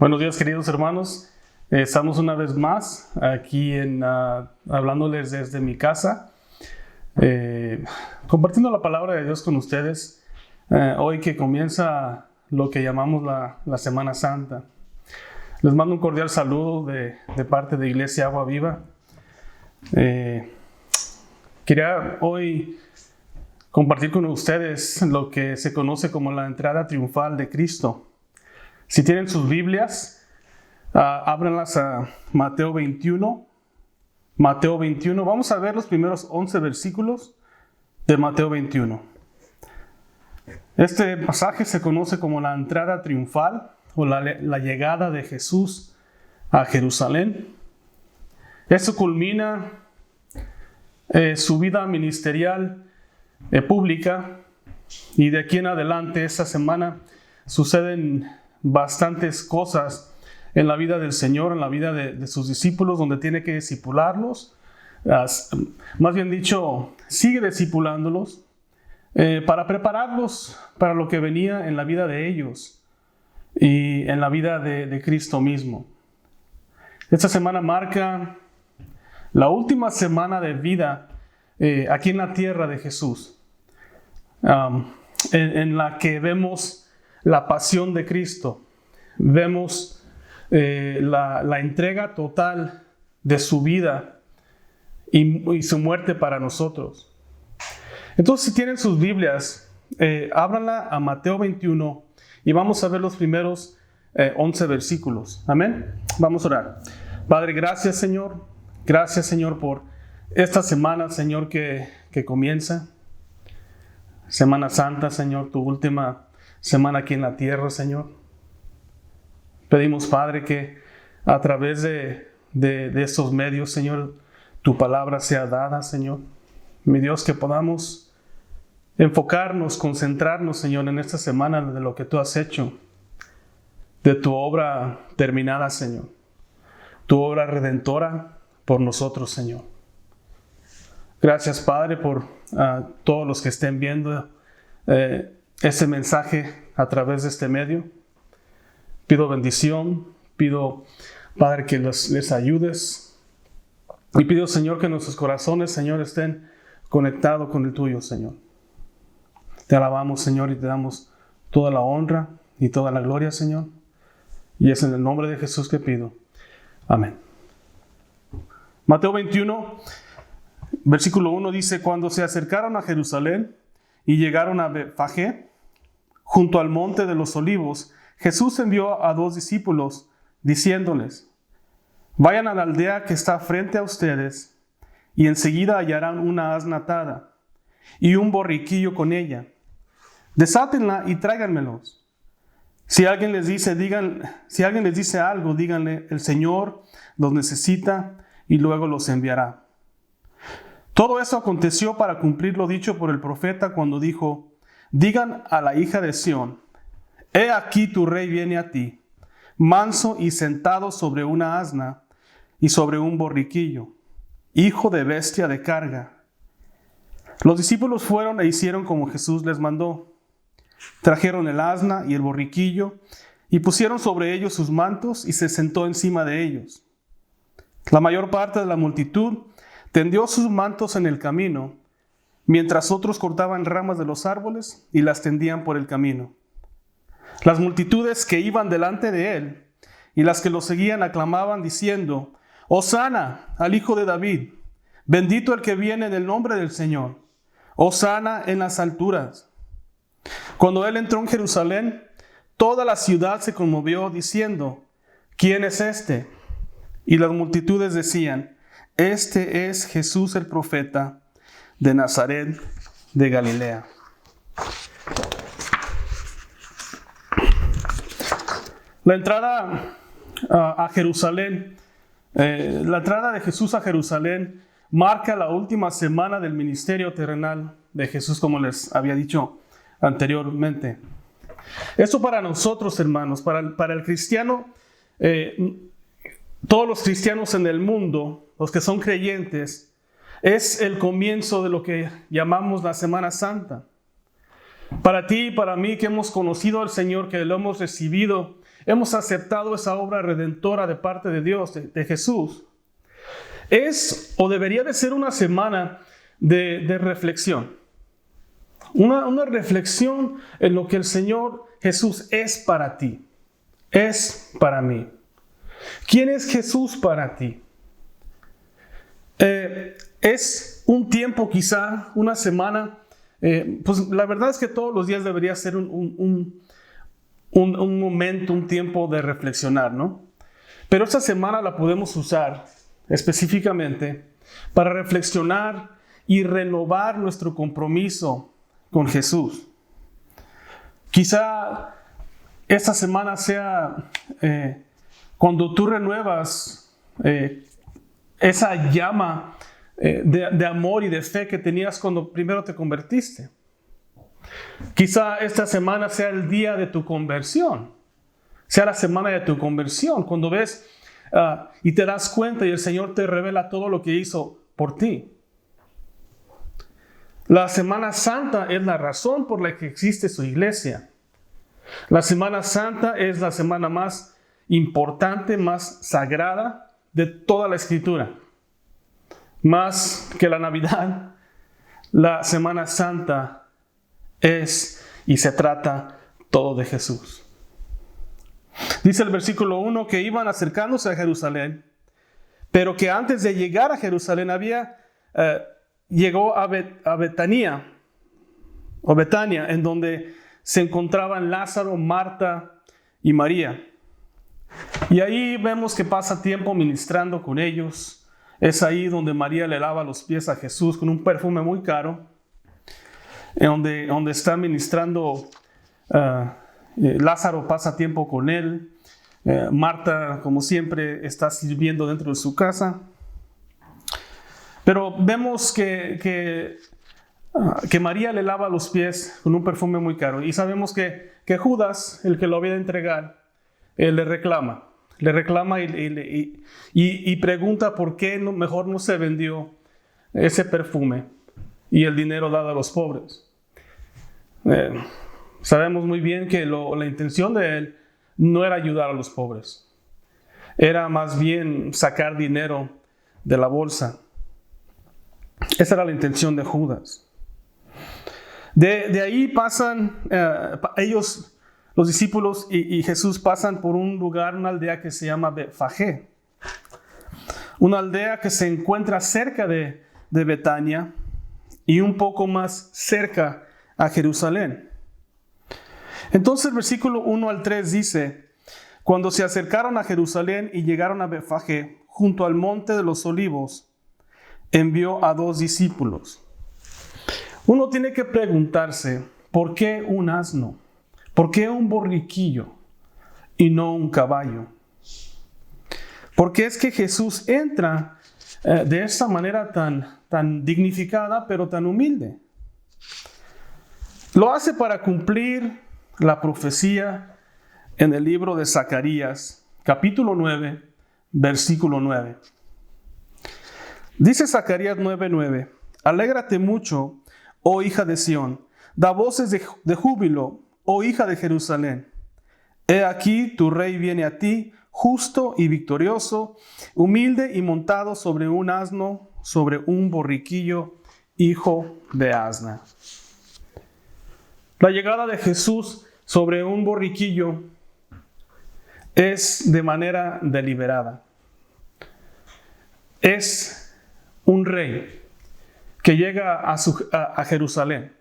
Buenos días, queridos hermanos. Estamos una vez más aquí hablándoles desde mi casa, compartiendo la palabra de Dios con ustedes. Hoy que comienza lo que llamamos la Semana Santa. Les mando un cordial saludo de parte de Iglesia Agua Viva. Quería hoy compartir con ustedes lo que se conoce como la entrada triunfal de Cristo. Si tienen sus Biblias, ábranlas a Mateo 21. Mateo 21. Vamos a ver los primeros 11 versículos de Mateo 21. Este pasaje se conoce como la entrada triunfal o la llegada de Jesús a Jerusalén. Esto culmina su vida ministerial pública, y de aquí en adelante, esta semana, suceden bastantes cosas en la vida del Señor, en la vida de sus discípulos, donde tiene que discipularlos. Más bien dicho, sigue discipulándolos para prepararlos para lo que venía en la vida de ellos y en la vida de Cristo mismo. Esta semana marca la última semana de vida aquí en la tierra de Jesús, en la que vemos la pasión de Cristo, vemos la entrega total de su vida y su muerte para nosotros. Entonces, si tienen sus Biblias, ábranla a Mateo 21 y vamos a ver los primeros 11 versículos. Amén. Vamos a orar. Padre, gracias Señor. Gracias Señor por esta semana, Señor, que comienza. Semana Santa, Señor, tu última semana aquí en la tierra, Señor. Pedimos, Padre, que a través de estos medios, Señor, tu palabra sea dada, Señor. Mi Dios, que podamos enfocarnos, concentrarnos, Señor, en esta semana de lo que tú has hecho, de tu obra terminada, Señor. Tu obra redentora por nosotros, Señor. Gracias, Padre, por todos los que estén viendo este mensaje a través de este medio. Pido bendición, pido, Padre, que les ayudes. Y pido, Señor, que nuestros corazones, Señor, estén conectados con el tuyo, Señor. Te alabamos, Señor, y te damos toda la honra y toda la gloria, Señor. Y es en el nombre de Jesús que pido. Amén. Mateo 21, versículo 1 dice: Cuando se acercaron a Jerusalén y llegaron a Betfagé, junto al monte de los olivos, Jesús envió a 2 discípulos, diciéndoles: Vayan a la aldea que está frente a ustedes, y enseguida hallarán una asna atada y un borriquillo con ella. Desátenla y tráiganmelos. Si alguien les dice algo, díganle: el Señor los necesita y luego los enviará. Todo eso aconteció para cumplir lo dicho por el profeta cuando dijo: Digan a la hija de Sión: He aquí tu rey viene a ti, manso y sentado sobre una asna y sobre un borriquillo, hijo de bestia de carga. Los discípulos fueron e hicieron como Jesús les mandó. Trajeron el asna y el borriquillo y pusieron sobre ellos sus mantos, y se sentó encima de ellos. La mayor parte de la multitud tendió sus mantos en el camino, mientras otros cortaban ramas de los árboles y las tendían por el camino. Las multitudes que iban delante de él y las que lo seguían aclamaban diciendo: Hosana al Hijo de David, bendito el que viene en el nombre del Señor, Hosana en las alturas. Cuando él entró en Jerusalén, toda la ciudad se conmovió diciendo: ¿Quién es este? Y las multitudes decían: Este es Jesús el profeta de Nazaret de Galilea. La entrada a Jerusalén, la entrada de Jesús a Jerusalén marca la última semana del ministerio terrenal de Jesús, como les había dicho anteriormente. Esto para nosotros, hermanos, para el cristiano, todos los cristianos en el mundo, los que son creyentes, es el comienzo de lo que llamamos la Semana Santa. Para ti y para mí que hemos conocido al Señor, que lo hemos recibido, hemos aceptado esa obra redentora de parte de Dios, de Jesús, es o debería de ser una semana de reflexión. Una reflexión en lo que el Señor Jesús es para ti, es para mí. ¿Quién es Jesús para ti? Es un tiempo, quizá una semana. Pues la verdad es que todos los días debería ser un momento, un tiempo de reflexionar, ¿no? Pero esta semana la podemos usar específicamente para reflexionar y renovar nuestro compromiso con Jesús. Quizá esta semana sea cuando tú renuevas esa llama de amor y de fe que tenías cuando primero te convertiste. Quizá esta semana sea el día de tu conversión, sea la semana de tu conversión, cuando ves y te das cuenta y el Señor te revela todo lo que hizo por ti. La Semana Santa es la razón por la que existe su iglesia. La Semana Santa es la semana más importante, más sagrada de toda la Escritura. Más que la Navidad, la Semana Santa es y se trata todo de Jesús. Dice el versículo 1 que iban acercándose a Jerusalén, pero que antes de llegar a Jerusalén llegó a Betania, en donde se encontraban Lázaro, Marta y María. Y ahí vemos que pasa tiempo ministrando con ellos. Es ahí donde María le lava los pies a Jesús con un perfume muy caro, donde está ministrando. Lázaro pasa tiempo con él. Marta, como siempre, está sirviendo dentro de su casa. Pero vemos que María le lava los pies con un perfume muy caro. Y sabemos que Judas, el que lo había de entregar, le reclama y pregunta por qué mejor no se vendió ese perfume y el dinero dado a los pobres. Sabemos muy bien que la intención de él no era ayudar a los pobres, era más bien sacar dinero de la bolsa. Esa era la intención de Judas. De ahí pasan ellos, los discípulos y Jesús pasan por un lugar, una aldea que se llama Betfagé. Una aldea que se encuentra cerca de Betania y un poco más cerca a Jerusalén. Entonces el versículo 1 al 3 dice: cuando se acercaron a Jerusalén y llegaron a Betfagé, junto al monte de los olivos, envió a 2 discípulos. Uno tiene que preguntarse, ¿por qué un asno? ¿Por qué un borriquillo y no un caballo? Porque es que Jesús entra de esta manera tan dignificada, pero tan humilde. Lo hace para cumplir la profecía en el libro de Zacarías, capítulo 9, versículo 9. Dice Zacarías 9:9: alégrate mucho, oh hija de Sión, da voces de júbilo, oh hija de Jerusalén. He aquí tu rey viene a ti, justo y victorioso, humilde y montado sobre un asno, sobre un borriquillo, hijo de asna. La llegada de Jesús sobre un borriquillo es de manera deliberada. Es un rey que llega a Jerusalén,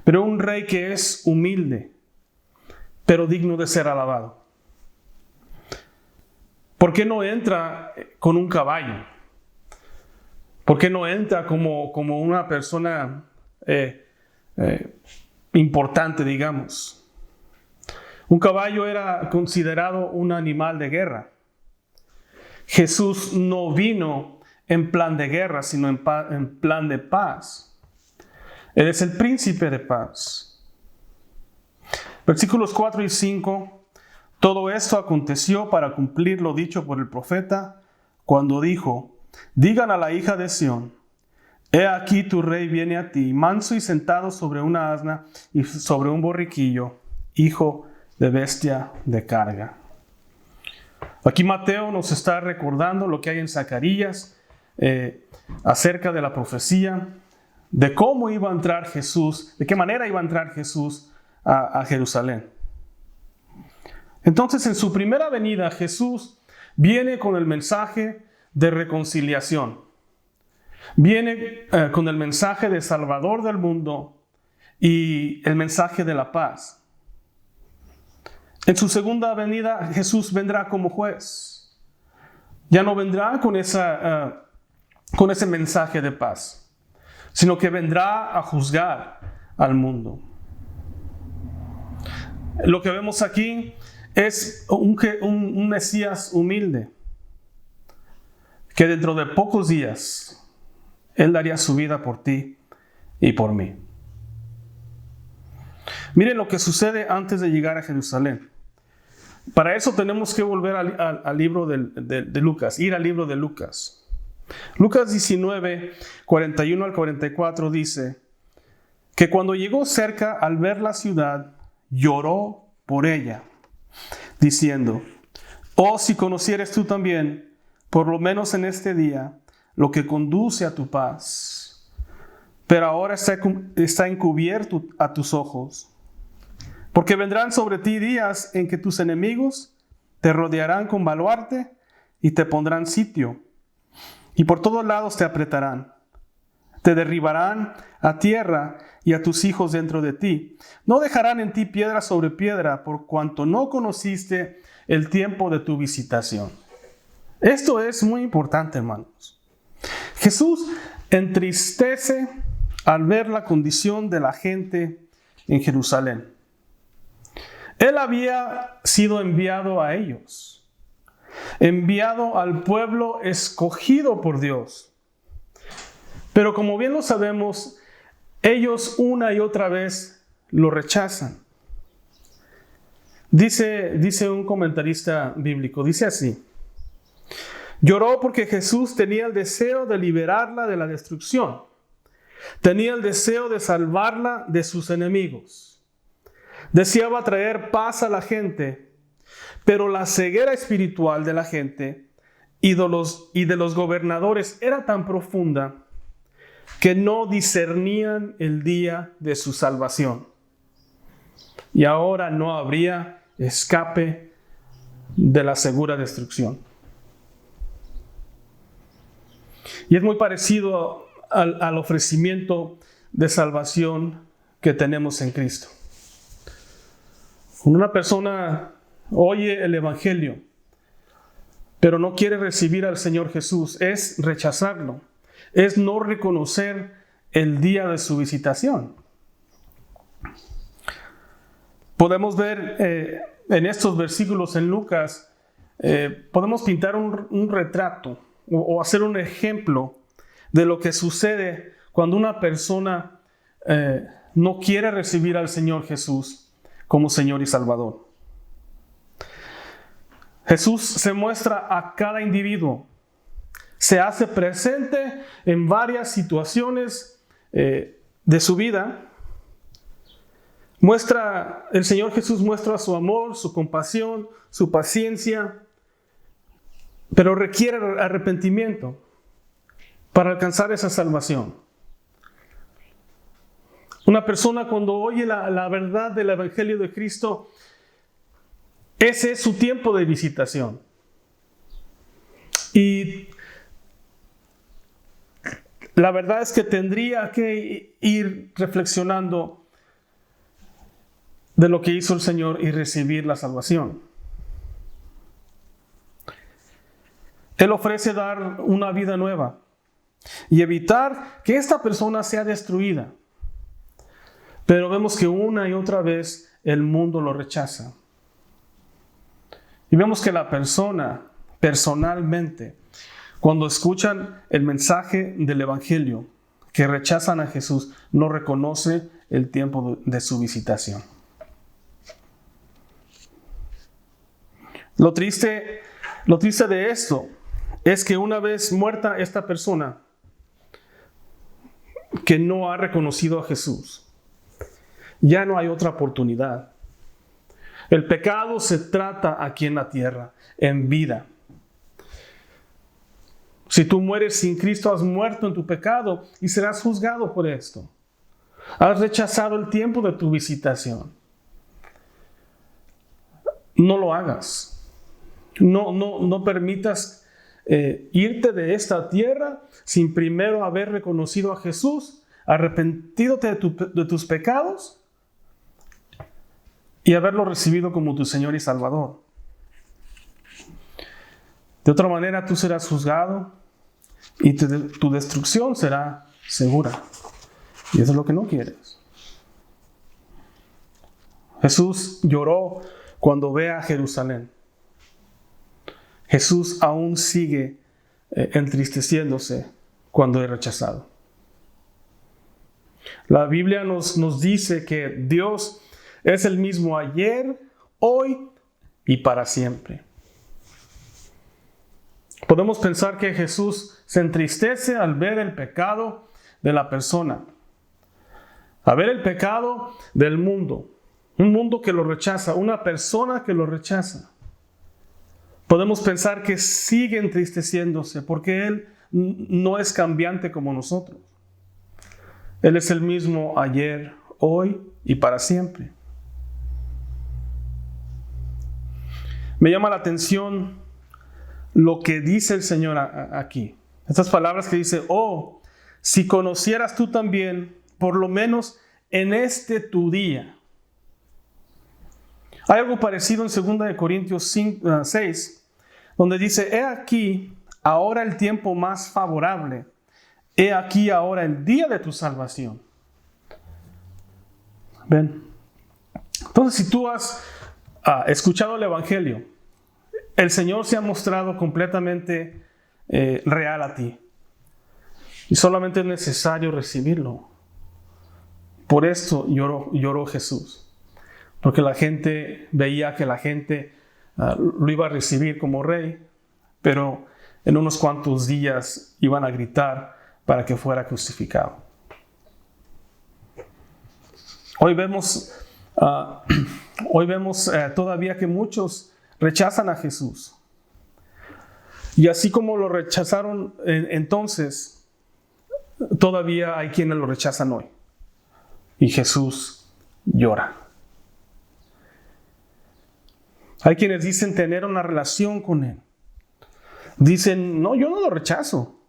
pero un rey que es humilde, pero digno de ser alabado. ¿Por qué no entra con un caballo? ¿Por qué no entra como una persona importante, digamos? Un caballo era considerado un animal de guerra. Jesús no vino en plan de guerra, sino en plan de paz. Él es el príncipe de paz. Versículos 4 y 5. Todo esto aconteció para cumplir lo dicho por el profeta, cuando dijo: digan a la hija de Sión, He aquí tu rey viene a ti, manso y sentado sobre una asna y sobre un borriquillo, hijo de bestia de carga. Aquí Mateo nos está recordando lo que hay en Zacarías acerca de la profecía, de cómo iba a entrar Jesús, de qué manera iba a entrar Jesús a Jerusalén. Entonces, en su primera venida, Jesús viene con el mensaje de reconciliación. Viene con el mensaje de Salvador del mundo y el mensaje de la paz. En su segunda venida, Jesús vendrá como juez. Ya no vendrá con ese mensaje de paz, sino que vendrá a juzgar al mundo. Lo que vemos aquí es un Mesías humilde, que dentro de pocos días Él daría su vida por ti y por mí. Miren lo que sucede antes de llegar a Jerusalén. Para eso tenemos que volver al libro de Lucas, ir al libro de Lucas. Lucas 19, 41 al 44 dice que cuando llegó cerca, al ver la ciudad, lloró por ella, diciendo: oh, si conocieres tú también, por lo menos en este día, lo que conduce a tu paz. Pero ahora está encubierto a tus ojos. Porque vendrán sobre ti días en que tus enemigos te rodearán con baluarte y te pondrán sitio. Y por todos lados te apretarán. Te derribarán a tierra y a tus hijos dentro de ti. No dejarán en ti piedra sobre piedra, por cuanto no conociste el tiempo de tu visitación. Esto es muy importante, hermanos. Jesús entristece al ver la condición de la gente en Jerusalén. Él había sido enviado a ellos, enviado al pueblo escogido por Dios. Pero como bien lo sabemos, ellos una y otra vez lo rechazan. Dice un comentarista bíblico, dice así: lloró porque Jesús tenía el deseo de liberarla de la destrucción. Tenía el deseo de salvarla de sus enemigos. Deseaba traer paz a la gente, pero la ceguera espiritual de la gente y de los gobernadores era tan profunda que no discernían el día de su salvación. Y ahora no habría escape de la segura destrucción. Y es muy parecido al ofrecimiento de salvación que tenemos en Cristo. Cuando una persona oye el Evangelio, pero no quiere recibir al Señor Jesús, es rechazarlo, es no reconocer el día de su visitación. Podemos ver en estos versículos en Lucas, podemos pintar un retrato o hacer un ejemplo de lo que sucede cuando una persona no quiere recibir al Señor Jesús como Señor y Salvador. Jesús se muestra a cada individuo, se hace presente en varias situaciones de su vida. El Señor Jesús muestra su amor, su compasión, su paciencia, pero requiere arrepentimiento para alcanzar esa salvación. Una persona cuando oye la verdad del Evangelio de Cristo, ese es su tiempo de visitación. Y la verdad es que tendría que ir reflexionando de lo que hizo el Señor y recibir la salvación. Él ofrece dar una vida nueva y evitar que esta persona sea destruida. Pero vemos que una y otra vez el mundo lo rechaza. Y vemos que la persona, personalmente, cuando escuchan el mensaje del Evangelio, que rechazan a Jesús, no reconoce el tiempo de su visitación. Lo triste de esto es que una vez muerta esta persona, que no ha reconocido a Jesús, ya no hay otra oportunidad. El pecado se trata aquí en la tierra, en vida. Si tú mueres sin Cristo, has muerto en tu pecado y serás juzgado por esto. Has rechazado el tiempo de tu visitación. No lo hagas. No permitas irte de esta tierra sin primero haber reconocido a Jesús, arrepentidote de tus pecados y haberlo recibido como tu Señor y Salvador. De otra manera, tú serás juzgado y tu destrucción será segura. Y eso es lo que no quieres. Jesús lloró cuando ve a Jerusalén. Jesús aún sigue entristeciéndose cuando es rechazado. La Biblia nos dice que Dios es el mismo ayer, hoy y para siempre. Podemos pensar que Jesús se entristece al ver el pecado de la persona, a ver el pecado del mundo, un mundo que lo rechaza, una persona que lo rechaza. Podemos pensar que sigue entristeciéndose porque Él no es cambiante como nosotros. Él es el mismo ayer, hoy y para siempre. Me llama la atención lo que dice el Señor aquí. Estas palabras que dice: oh, si conocieras tú también, por lo menos en este tu día. Hay algo parecido en 2 Corintios 6, donde dice: he aquí ahora el tiempo más favorable, he aquí ahora el día de tu salvación. ¿Ven? Entonces, si tú has escuchado el Evangelio, el Señor se ha mostrado completamente real a ti. Y solamente es necesario recibirlo. Por esto lloró Jesús. Porque la gente veía que la gente lo iba a recibir como rey, pero en unos cuantos días iban a gritar para que fuera crucificado. Hoy vemos todavía que muchos rechazan a Jesús. Y así como lo rechazaron entonces, todavía hay quienes lo rechazan hoy. Y Jesús llora. Hay quienes dicen tener una relación con Él. Dicen: no, yo no lo rechazo.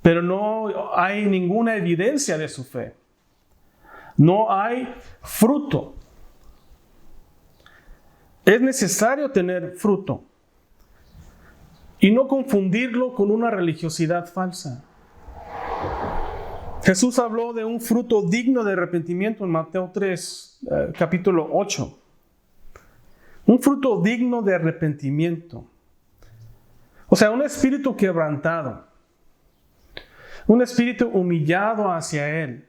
Pero no hay ninguna evidencia de su fe. No hay fruto. Es necesario tener fruto. Y no confundirlo con una religiosidad falsa. Jesús habló de un fruto digno de arrepentimiento en Mateo 3, capítulo 8. Un fruto digno de arrepentimiento. O sea, un espíritu quebrantado. Un espíritu humillado hacia Él.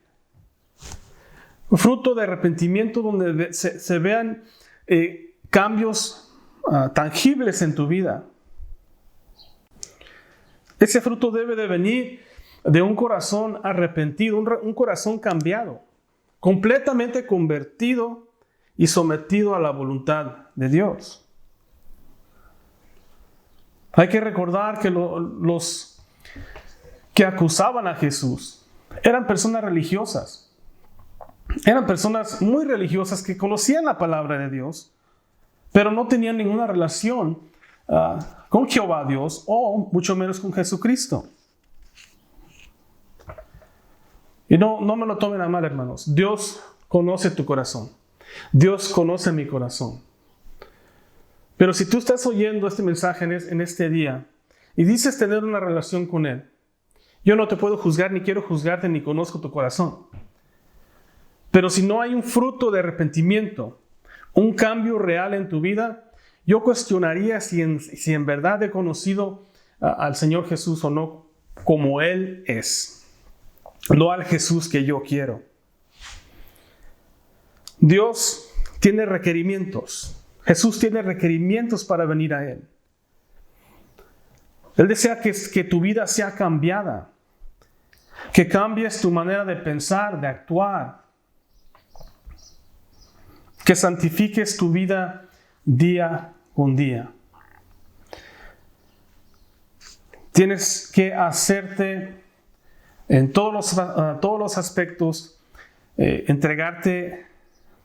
Un fruto de arrepentimiento donde se vean cambios tangibles en tu vida. Ese fruto debe de venir de un corazón arrepentido, un corazón cambiado, completamente convertido y sometido a la voluntad de Dios. Hay que recordar que los que acusaban a Jesús eran personas religiosas. Eran personas muy religiosas que conocían la palabra de Dios, pero no tenían ninguna relación con Jehová Dios o mucho menos con Jesucristo. Y no me lo tomen a mal, hermanos. Dios conoce tu corazón. Dios conoce mi corazón. Pero si tú estás oyendo este mensaje en este día y dices tener una relación con Él, yo no te puedo juzgar, ni quiero juzgarte, ni conozco tu corazón. Pero si no hay un fruto de arrepentimiento, un cambio real en tu vida, yo cuestionaría si en verdad he conocido al Señor Jesús o no, como Él es. No al Jesús que yo quiero. Dios tiene requerimientos. Jesús tiene requerimientos para venir a Él. Él desea que tu vida sea cambiada. que cambies tu manera de pensar, de actuar, que santifiques tu vida día con día. Tienes que hacerte en todos los aspectos, entregarte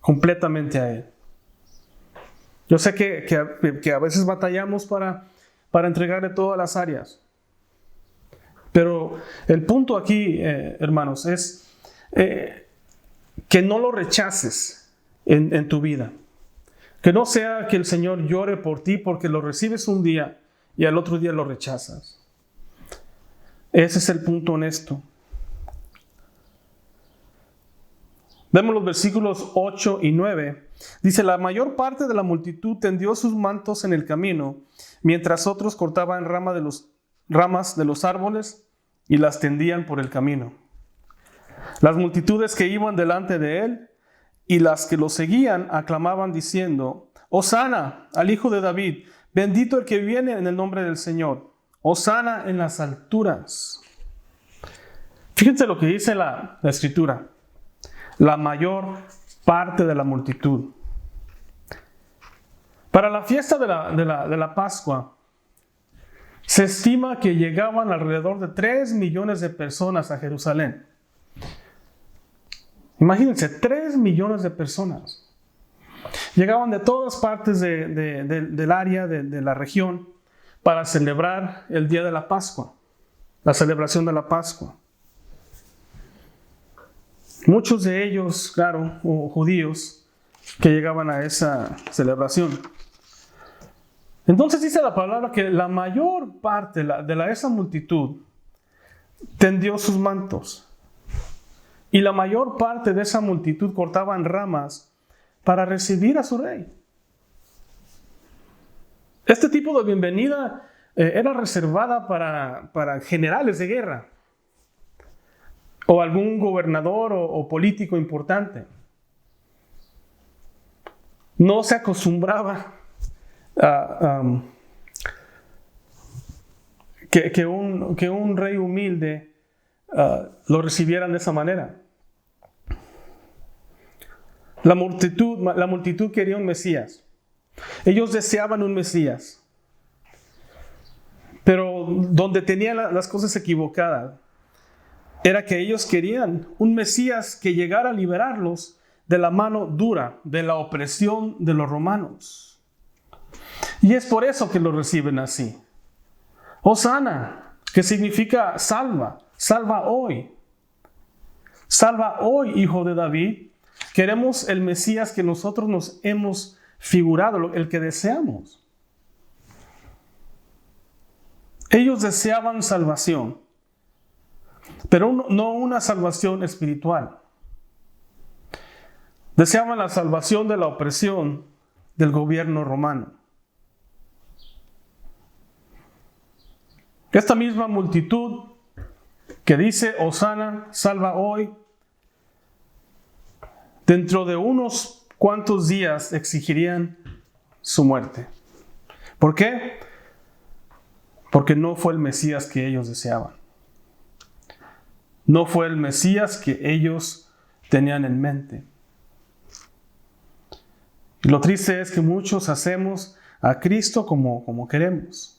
completamente a Él. Yo sé que a veces batallamos para entregarle todas las áreas. Pero el punto aquí, hermanos, es que no lo rechaces en tu vida. Que no sea que el Señor llore por ti porque lo recibes un día y al otro día lo rechazas. Ese es el punto honesto. Vemos los versículos 8 y 9. Dice, la mayor parte de la multitud tendió sus mantos en el camino, mientras otros cortaban ramas de los árboles y las tendían por el camino. Las multitudes que iban delante de él y las que lo seguían aclamaban diciendo, Hosana al Hijo de David, bendito el que viene en el nombre del Señor, Hosana en las alturas. Fíjense lo que dice la Escritura. La mayor parte de la multitud. Para la fiesta de la Pascua, se estima que llegaban alrededor de 3 millones de personas a Jerusalén. Imagínense, 3 millones de personas. Llegaban de todas partes del área, de la región, para celebrar el día de la Pascua, la celebración de la Pascua. Muchos de ellos, claro, judíos, que llegaban a esa celebración. Entonces dice la palabra que la mayor parte de esa multitud tendió sus mantos. Y la mayor parte de esa multitud cortaban ramas para recibir a su rey. Este tipo de bienvenida era reservada para generales de guerra o algún gobernador o político importante. No se acostumbraba que un rey humilde lo recibieran de esa manera. La multitud quería un Mesías. Ellos deseaban un Mesías. Pero donde tenían las cosas equivocadas era que ellos querían un Mesías que llegara a liberarlos de la mano dura, de la opresión de los romanos. Y es por eso que lo reciben así. Hosana, que significa salva, salva hoy. Salva hoy, Hijo de David. Queremos el Mesías que nosotros nos hemos figurado, el que deseamos. Ellos deseaban salvación, pero no una salvación espiritual. Deseaban la salvación de la opresión del gobierno romano. Esta misma multitud que dice, Hosana, salva hoy, dentro de unos cuantos días exigirían su muerte. ¿Por qué? Porque no fue el Mesías que ellos deseaban. No fue el Mesías que ellos tenían en mente. Y lo triste es que muchos hacemos a Cristo como queremos.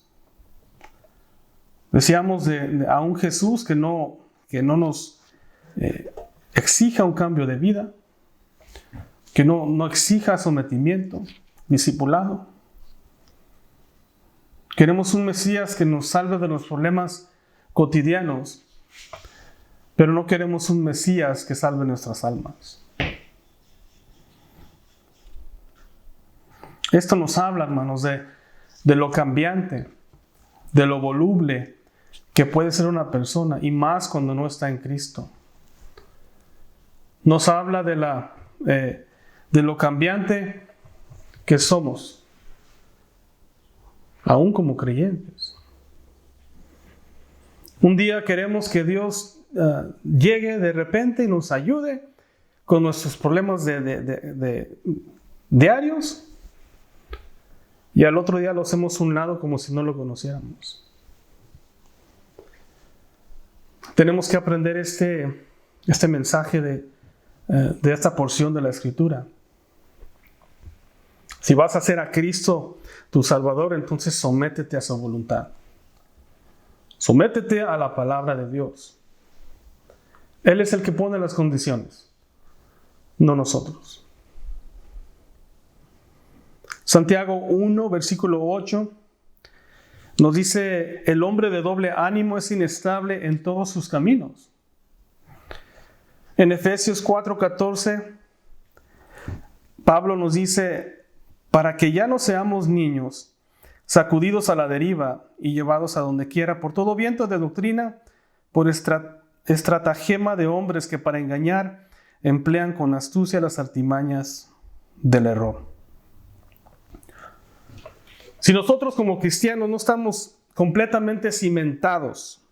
Deseamos a un Jesús que no nos exija un cambio de vida, que no exija sometimiento, discipulado. Queremos un Mesías que nos salve de los problemas cotidianos, pero no queremos un Mesías que salve nuestras almas. Esto nos habla, hermanos, de lo cambiante, de lo voluble que puede ser una persona, y más cuando no está en Cristo. Nos habla de lo cambiante que somos, aún como creyentes. Un día queremos que Dios llegue de repente y nos ayude con nuestros problemas de diarios, y al otro día lo hacemos a un lado como si no lo conociéramos. tenemos que aprender este mensaje de esta porción de la Escritura. Si vas a hacer a Cristo tu Salvador, entonces sométete a su voluntad. Sométete a la palabra de Dios. Él es el que pone las condiciones, no nosotros. Santiago 1, versículo 8, nos dice: el hombre de doble ánimo es inestable en todos sus caminos. En Efesios 4:14, Pablo nos dice: para que ya no seamos niños, sacudidos a la deriva y llevados a donde quiera por todo viento de doctrina, por estratagema de hombres que para engañar emplean con astucia las artimañas del error. Si nosotros como cristianos no estamos completamente cimentados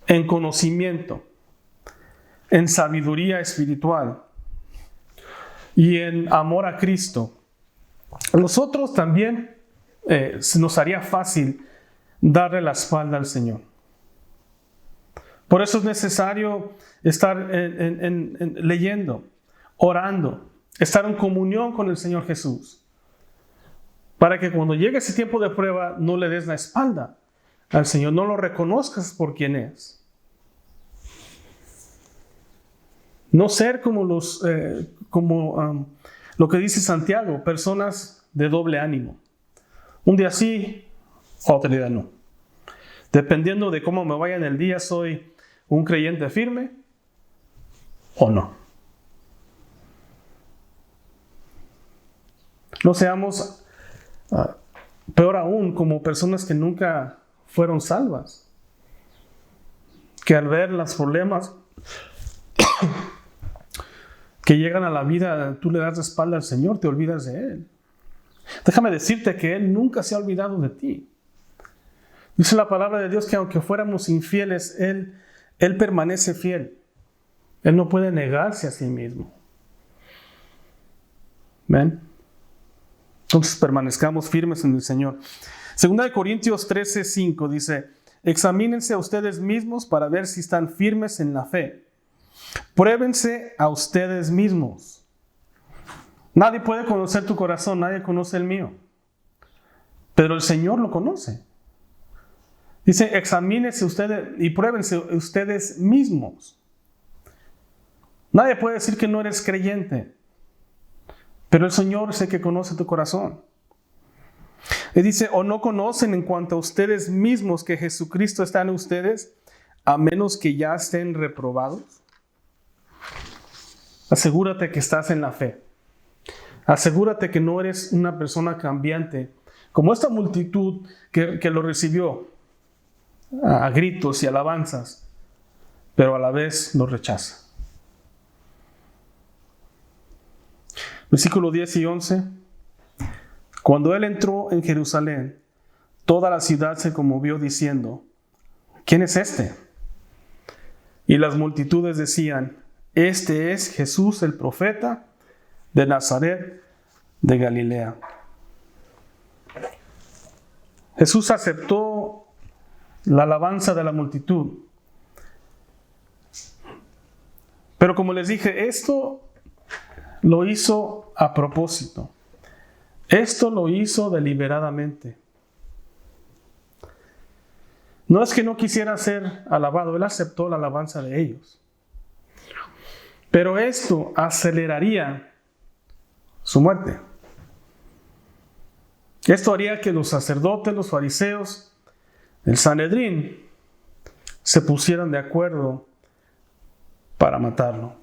en conocimiento, en sabiduría espiritual y en amor a Cristo, nosotros también se nos haría fácil darle la espalda al Señor. Por eso es necesario estar leyendo, orando, estar en comunión con el Señor Jesús, para que cuando llegue ese tiempo de prueba no le des la espalda al Señor, no lo reconozcas por quien es. No ser como lo que dice Santiago, personas de doble ánimo. Un día sí, otro día no. Dependiendo de cómo me vaya en el día, soy un creyente firme o no. No seamos, peor aún, como personas que nunca fueron salvas, que al ver los problemas que llegan a la vida, tú le das la espalda al Señor, te olvidas de Él. Déjame decirte que Él nunca se ha olvidado de ti. Dice la palabra de Dios que aunque fuéramos infieles, Él permanece fiel. Él no puede negarse a sí mismo. ¿Ven? Entonces permanezcamos firmes en el Señor. 2 Corintios 13:5 dice: examínense a ustedes mismos para ver si están firmes en la fe. Pruébense a ustedes mismos. Nadie puede conocer tu corazón, nadie conoce el mío, pero el Señor lo conoce. Dice: examínense ustedes y pruébense ustedes mismos. Nadie puede decir que no eres creyente, pero el Señor es el que conoce tu corazón. Y dice: ¿o no conocen en cuanto a ustedes mismos que Jesucristo está en ustedes, a menos que ya estén reprobados? Asegúrate que estás en la fe. Asegúrate que no eres una persona cambiante, como esta multitud que lo recibió a gritos y alabanzas, pero a la vez lo rechaza. Versículo 10 y 11. Cuando él entró en Jerusalén, toda la ciudad se conmovió diciendo: ¿quién es este? Y las multitudes decían: este es Jesús el profeta de Nazaret de Galilea. Jesús aceptó la alabanza de la multitud. Pero como les dije, esto lo hizo a propósito. Esto lo hizo deliberadamente. No es que no quisiera ser alabado, él aceptó la alabanza de ellos. Pero esto aceleraría su muerte. Esto haría que los sacerdotes, los fariseos, el Sanedrín, se pusieran de acuerdo para matarlo.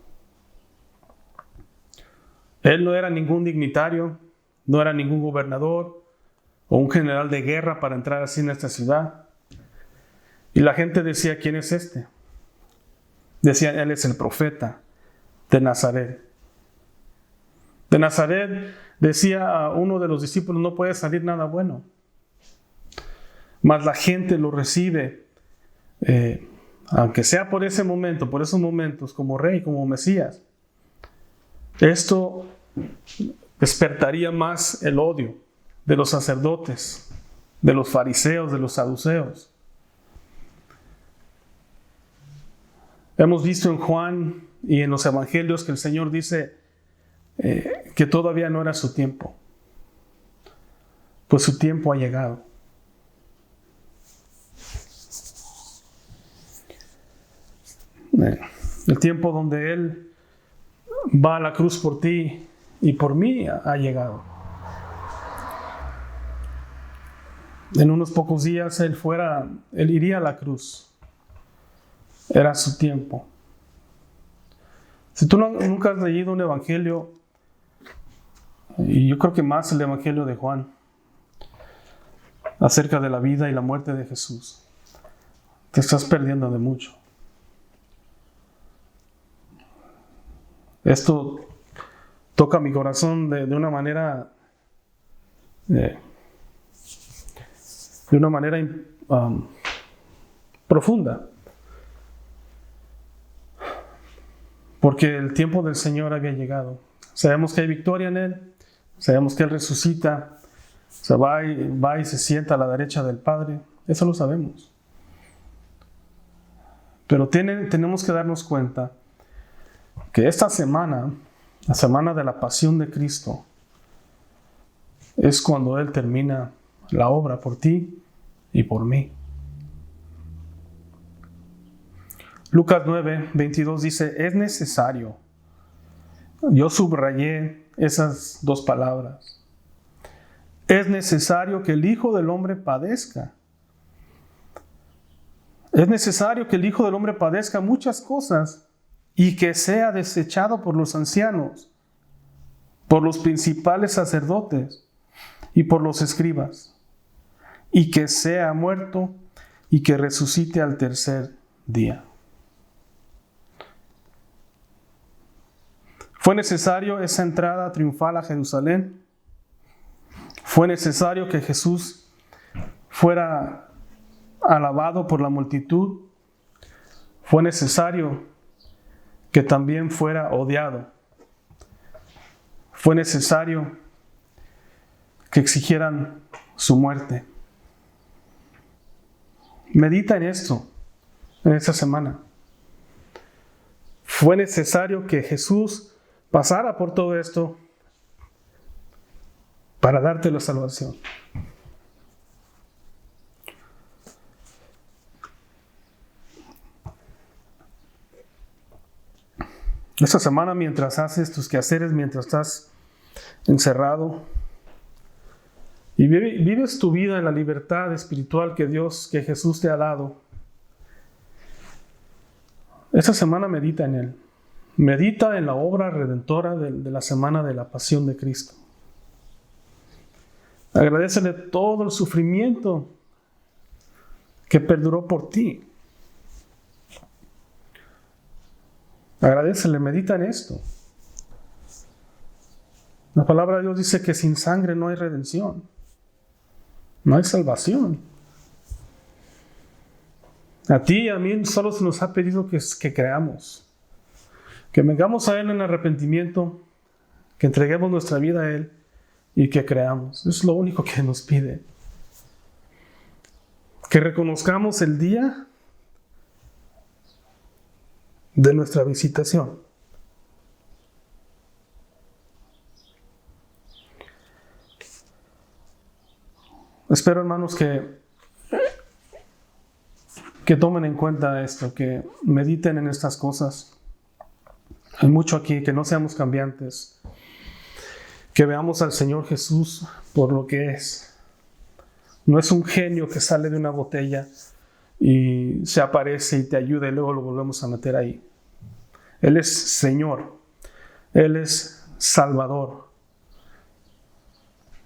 Él no era ningún dignitario, no era ningún gobernador o un general de guerra para entrar así en esta ciudad. Y la gente decía: ¿quién es este? Decían: él es el profeta de Nazaret. De Nazaret, decía a uno de los discípulos, no puede salir nada bueno. Mas la gente lo recibe, aunque sea por ese momento, por esos momentos, como rey, como Mesías. Esto despertaría más el odio de los sacerdotes, de los fariseos, de los saduceos. Hemos visto en Juan y en los evangelios que el Señor dice que todavía no era su tiempo, pues su tiempo ha llegado. El tiempo donde Él va a la cruz por ti y por mí ha llegado. En unos pocos días Él iría a la cruz. Era su tiempo. Si tú nunca has leído un evangelio, y yo creo que más el evangelio de Juan, acerca de la vida y la muerte de Jesús, te estás perdiendo de mucho. Esto toca mi corazón de una manera profunda, porque el tiempo del Señor había llegado. Sabemos que hay victoria en Él, sabemos que Él resucita, va y se sienta a la derecha del Padre, eso lo sabemos. Pero tenemos que darnos cuenta que esta semana, la semana de la pasión de Cristo, es cuando Él termina la obra por ti y por mí. Lucas 9, 22 dice, es necesario. Yo subrayé esas dos palabras. Es necesario que el Hijo del Hombre padezca. Es necesario que el Hijo del Hombre padezca muchas cosas y que sea desechado por los ancianos, por los principales sacerdotes y por los escribas, y que sea muerto y que resucite al tercer día. Fue necesario esa entrada triunfal a Jerusalén. Fue necesario que Jesús fuera alabado por la multitud. Fue necesario que también fuera odiado. Fue necesario que exigieran su muerte. Medita en esto en esta semana. Fue necesario que Jesús pasara por todo esto para darte la salvación. Esta semana, mientras haces tus quehaceres, mientras estás encerrado y vives tu vida en la libertad espiritual que Jesús te ha dado, esta semana medita en Él. Medita en la obra redentora de la semana de la pasión de Cristo. Agradécele todo el sufrimiento que perduró por ti. Agradécele, medita en esto. La palabra de Dios dice que sin sangre no hay redención, no hay salvación. A ti y a mí solo se nos ha pedido que creamos, que vengamos a Él en arrepentimiento, que entreguemos nuestra vida a Él y que creamos. Es lo único que nos pide. Que reconozcamos el día de nuestra visitación. Espero, hermanos, que tomen en cuenta esto, que mediten en estas cosas. Hay mucho aquí, que no seamos cambiantes, que veamos al Señor Jesús por lo que es. No es un genio que sale de una botella y se aparece y te ayuda y luego lo volvemos a meter ahí. Él es Señor, Él es Salvador.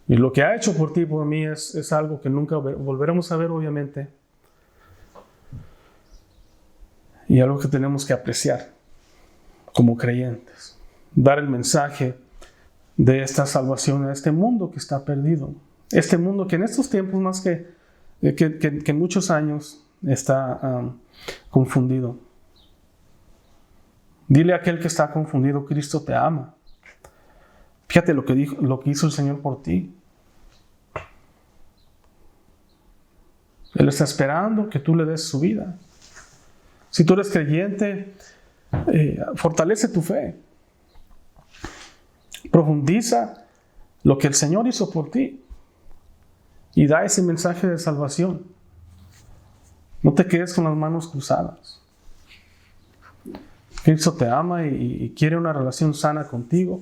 Y lo que ha hecho por ti y por mí es algo que nunca volveremos a ver, obviamente. Y algo que tenemos que apreciar como creyentes. Dar el mensaje de esta salvación a este mundo que está perdido. Este mundo que en estos tiempos más que en muchos años está confundido. Dile a aquel que está confundido, Cristo te ama. Fíjate lo que hizo el Señor por ti. Él está esperando que tú le des su vida. Si tú eres creyente, fortalece tu fe. Profundiza lo que el Señor hizo por ti y da ese mensaje de salvación. No te quedes con las manos cruzadas. Cristo te ama y quiere una relación sana contigo.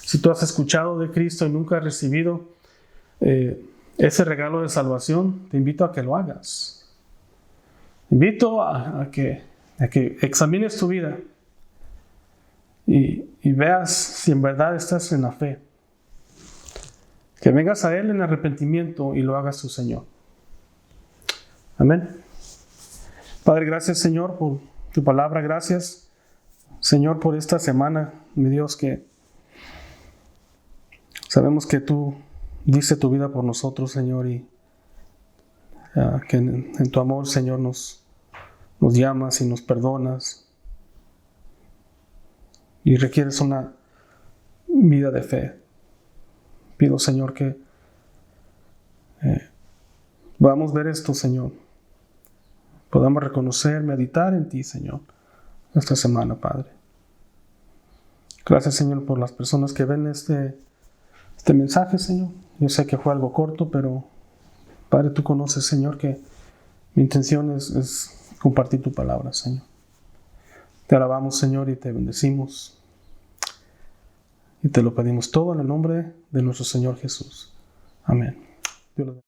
Si tú has escuchado de Cristo y nunca has recibido ese regalo de salvación, te invito a que lo hagas. Te invito a que examines tu vida y veas si en verdad estás en la fe. Que vengas a Él en arrepentimiento y lo hagas tu Señor. Amén. Padre, gracias, Señor, por tu palabra. Gracias, Señor, por esta semana, mi Dios, que sabemos que tú diste tu vida por nosotros, Señor, y que en tu amor, Señor, nos llamas y nos perdonas y requieres una vida de fe. Pido, Señor, que podamos ver esto, Señor. Podamos reconocer, meditar en ti, Señor, esta semana, Padre. Gracias, Señor, por las personas que ven este mensaje, Señor. Yo sé que fue algo corto, pero, Padre, tú conoces, Señor, que mi intención es compartir tu palabra, Señor. Te alabamos, Señor, y te bendecimos. Y te lo pedimos todo en el nombre de nuestro Señor Jesús. Amén. Dios